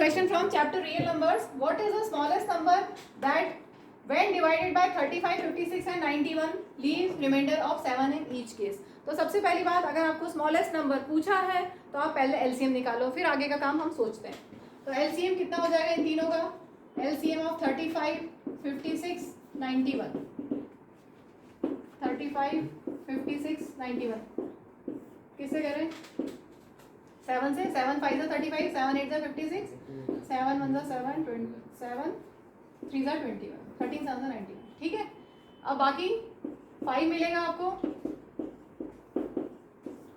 question from chapter real numbers. What is the smallest number that when divided by 35, 56 and 91 leaves remainder of 7 in each case? तो सबसे पहली बात, अगर आपको smallest number पूछा है तो आप पहले एलसीएम निकालो, फिर आगे का काम हम सोचते हैं. तो एलसीएम कितना हो जाएगा इन तीनों का? LCM of 35, 56, 91. 35, 56, 91 किससे करें? 7 से. 7 5 से 35, 7 8 से 56, 7 1 से 7, 7 3 से 21, 13 7 से 91. ठीक है. अब बाकी 5 मिलेगा आपको,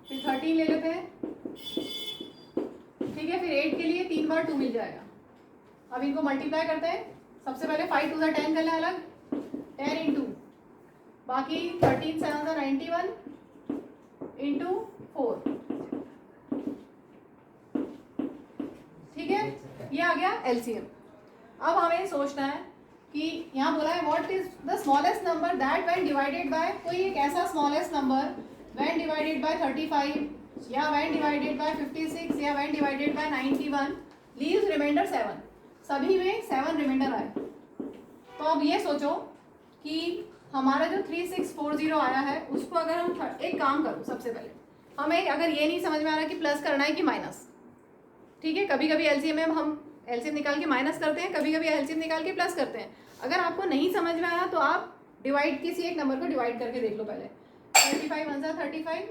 फिर 13 ले लेते हैं. ठीक है. फिर 8 के लिए 3 बार 2 मिल जाएगा. अब इनको मल्टीप्लाई करते हैं. सबसे पहले 5 2 से 10 कर लें अलग, 10 इंटू बाकी 13 7 से 91 इंटू 4. ठीक है. ये आ गया एलसीएम. अब हमें सोचना है कि यहाँ बोला है what is the smallest number that when divided by, कोई एक ऐसा smallest number when divided by 35 या व्हेन डिवाइडेड बाय 56 या when divided by 91 leaves remainder 7. सभी में 7 रिमाइंडर आए. तो अब ये सोचो कि हमारा जो 3640 आया है उसको अगर हम एक काम करो, सबसे पहले हमें अगर ये नहीं समझ में आ रहा कि प्लस करना है कि माइनस. ठीक है. कभी कभी एलसीएम में हम एलसीएम निकाल के माइनस करते हैं, कभी कभी एलसीएम निकाल के प्लस करते हैं. अगर आपको नहीं समझ में आया तो आप डिवाइड, किसी एक नंबर को डिवाइड करके देख लो पहले. 35 1 35.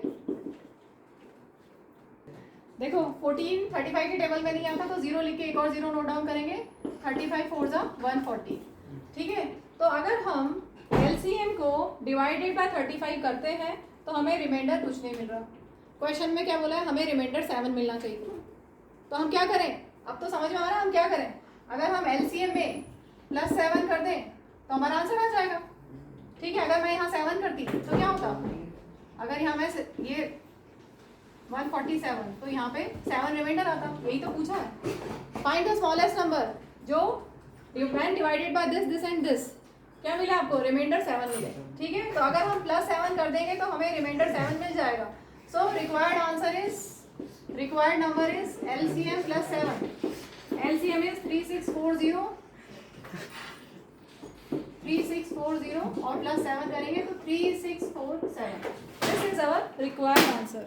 देखो 14 35 के टेबल में नहीं आता तो 0 लिख के एक और 0 नोट डाउन करेंगे. 35 4 140. ठीक है. तो अगर हम एलसीएम को डिवाइडेड बाय 35 करते हैं तो हमें रिमाइंडर कुछ नहीं मिल रहा. क्वेश्चन में क्या बोला है? हमें रिमाइंडर 7 मिलना चाहिए. तो हम क्या करें? अब तो समझ में आ रहा है हम क्या करें. अगर हम एलसीएम में +7 कर दें तो हमारा आंसर आ जाएगा. ठीक है. अगर मैं यहाँ 7 करती तो क्या होता? अगर यहाँ मैं ये 147 तो यहाँ पे 7 रिमाइंडर आता. यही तो पूछा है. फाइंड द स्मॉलेस्ट नंबर जो when divided by this this and this, क्या मिला आपको? रिमाइंडर 7 मिले. ठीक है. तो अगर हम +7 कर देंगे तो हमें रिमाइंडर 7 मिल जाएगा. So required answer is, required number is LCM plus 7. LCM is 3640 और plus 7 करेंगे तो 3647. This is our required answer.